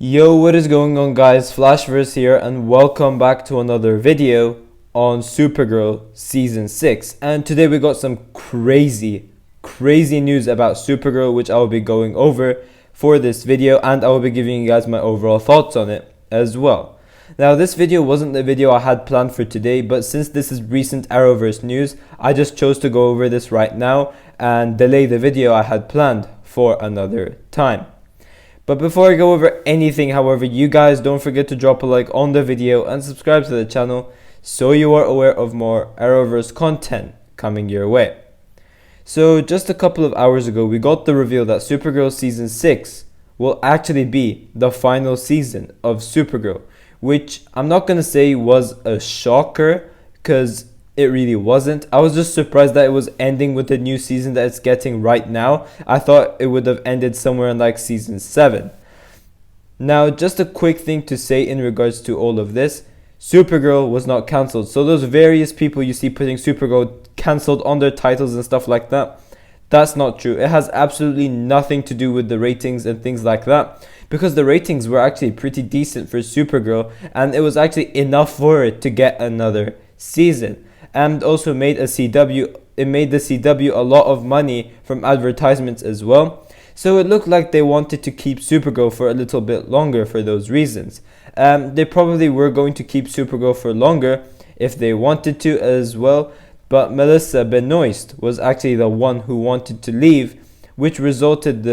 Yo, what is going on, guys? Flashverse here, and welcome back to another video on Supergirl Season 6. And today we got some crazy news about Supergirl, which I will be going over for this video, and I will be giving you guys my overall thoughts on it as well. Now, this video wasn't the video I had planned for today, but since this is recent Arrowverse news, I just chose to go over this right now and delay the video I had planned for another time. But before I go over anything, however, you guys don't forget to drop a like on the video and subscribe to the channel so you are aware of more Arrowverse content coming your way. So just a couple of hours ago, we got the reveal that Supergirl Season 6 will actually be the final season of Supergirl, which I'm not going to say was a shocker because it really wasn't. I was just surprised that it was ending with the new season that it's getting right now. I thought it would have ended somewhere in like season 7. Now, just a quick thing to say in regards to all of this. Supergirl was not cancelled. So those various people you see putting Supergirl cancelled on their titles and stuff like that, that's not true. It has absolutely nothing to do with the ratings and things like that, because the ratings were actually pretty decent for Supergirl, and it was actually enough for it to get another season. And also made the CW a lot of money from advertisements as well. So it looked like they wanted to keep Supergirl for a little bit longer for those reasons. They probably were going to keep Supergirl for longer if they wanted to as well. But Melissa Benoist was actually the one who wanted to leave, which resulted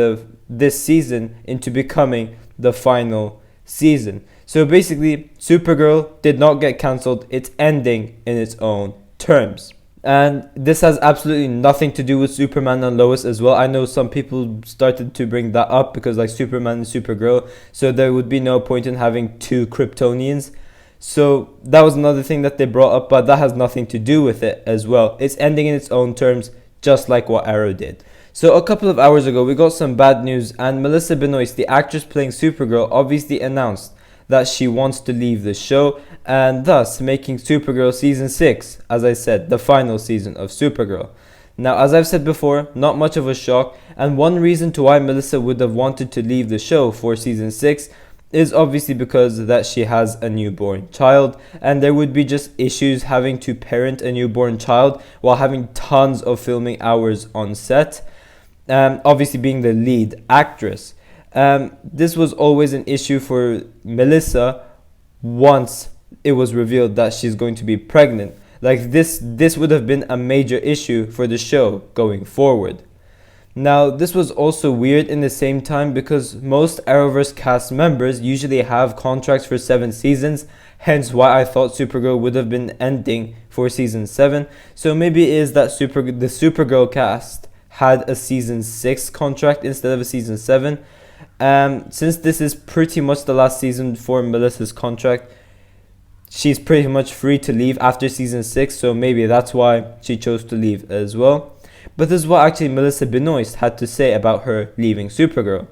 this season into becoming the final season. So basically, Supergirl did not get cancelled. It's ending in its own terms. And this has absolutely nothing to do with Superman and Lois as well. I know some people started to bring that up because like Superman and Supergirl, so there would be no point in having two Kryptonians. So that was another thing that they brought up, but that has nothing to do with it as well. It's ending in its own terms, just like what Arrow did. So a couple of hours ago, we got some bad news, and Melissa Benoist, the actress playing Supergirl, obviously announced that she wants to leave the show, and thus making Supergirl Season 6, as I said, the final season of Supergirl. Now, as I've said before, not much of a shock, and one reason to why Melissa would have wanted to leave the show for Season 6 is obviously because that she has a newborn child, and there would be just issues having to parent a newborn child while having tons of filming hours on set, obviously being the lead actress. This was always an issue for Melissa once it was revealed that she's going to be pregnant. Like this would have been a major issue for the show going forward. Now, this was also weird in the same time because most Arrowverse cast members usually have contracts for 7 seasons, hence why I thought Supergirl would have been ending for season 7. So maybe it is that the Supergirl cast had a season 6 contract instead of a season 7. Since this is pretty much the last season for Melissa's contract, she's pretty much free to leave after season 6, so maybe that's why she chose to leave as well. But this is what actually Melissa Benoist had to say about her leaving Supergirl.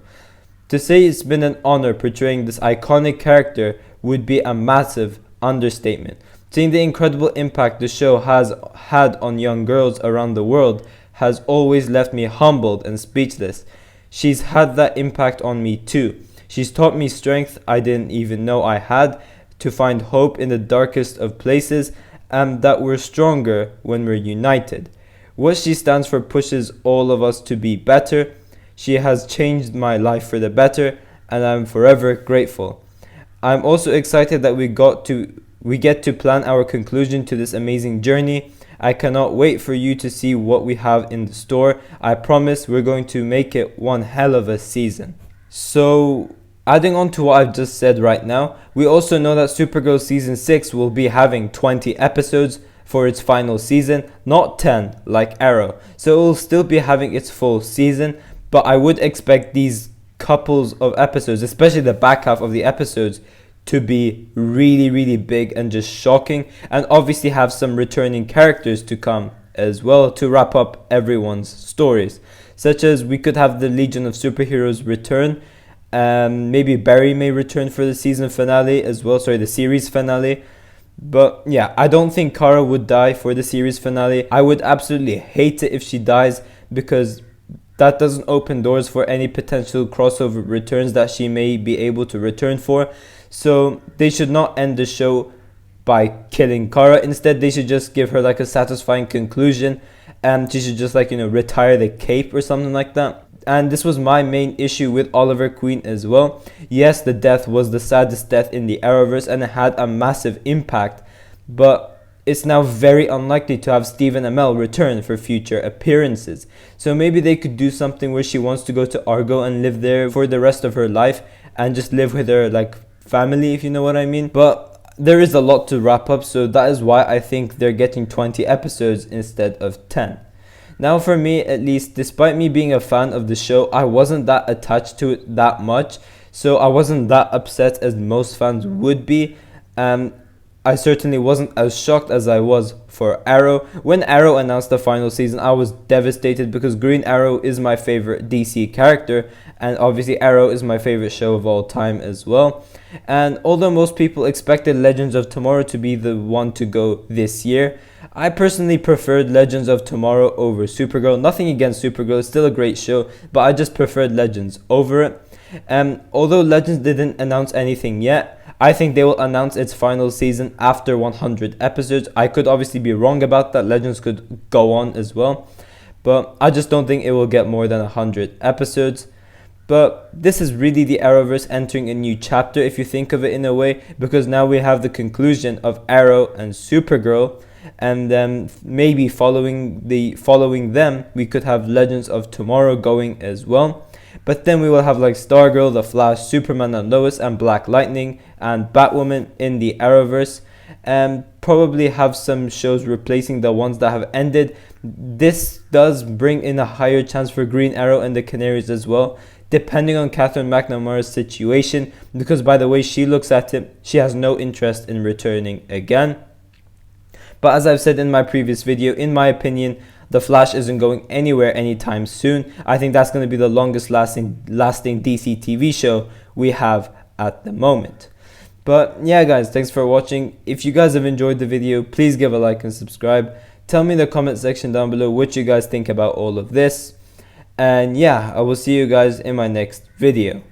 To say it's been an honor portraying this iconic character would be a massive understatement. Seeing the incredible impact the show has had on young girls around the world has always left me humbled and speechless. She's had that impact on me too. She's taught me strength I didn't even know I had, to find hope in the darkest of places, and that we're stronger when we're united. What she stands for pushes all of us to be better. She has changed my life for the better, and I'm forever grateful. I'm also excited that we get to plan our conclusion to this amazing journey. I cannot wait for you to see what we have in the store. I promise we're going to make it one hell of a season. So, adding on to what I've just said right now, we also know that Supergirl Season 6 will be having 20 episodes for its final season, not 10 like Arrow. So it will still be having its full season, but I would expect these couples of episodes, especially the back half of the episodes, to be really big and just shocking, and obviously have some returning characters to come as well to wrap up everyone's stories, such as we could have the Legion of Superheroes return. Maybe Barry may return for the season finale as well, the series finale. But yeah, I don't think Kara would die for the series finale. I would absolutely hate it if she dies, because that doesn't open doors for any potential crossover returns that she may be able to return for. So they should not end the show by killing Kara. Instead, they should just give her like a satisfying conclusion, and she should just like, retire the cape or something like that. And this was my main issue with Oliver Queen as well. Yes, the death was the saddest death in the Arrowverse and it had a massive impact, but it's now very unlikely to have Stephen Amell return for future appearances. So maybe they could do something where she wants to go to Argo and live there for the rest of her life and just live with her like family, if you know what I mean. But there is a lot to wrap up, so that is why I think they're getting 20 episodes instead of 10. Now for me, at least, despite me being a fan of the show, I wasn't that attached to it that much, so I wasn't that upset as most fans would be. I certainly wasn't as shocked as I was for Arrow. When Arrow announced the final season, I was devastated because Green Arrow is my favorite DC character, and obviously Arrow is my favorite show of all time as well. And although most people expected Legends of Tomorrow to be the one to go this year, I personally preferred Legends of Tomorrow over Supergirl. Nothing against Supergirl, it's still a great show, but I just preferred Legends over it. Although Legends didn't announce anything yet, I think they will announce its final season after 100 episodes. I could obviously be wrong about that. Legends could go on as well, but I just don't think it will get more than 100 episodes. But this is really the Arrowverse entering a new chapter if you think of it in a way, because now we have the conclusion of Arrow and Supergirl, and then maybe following them we could have Legends of Tomorrow going as well. But then we will have like Stargirl, The Flash, Superman and Lois, and Black Lightning and Batwoman in the Arrowverse, and probably have some shows replacing the ones that have ended. This does bring in a higher chance for Green Arrow and the Canaries as well, depending on Catherine McNamara's situation, because by the way she looks at it, she has no interest in returning again. But as I've said in my previous video, in my opinion, The Flash isn't going anywhere anytime soon. I think that's going to be the longest lasting DC TV show we have at the moment. But yeah guys, thanks for watching. If you guys have enjoyed the video, please give a like and subscribe. Tell me in the comment section down below what you guys think about all of this. And yeah, I will see you guys in my next video.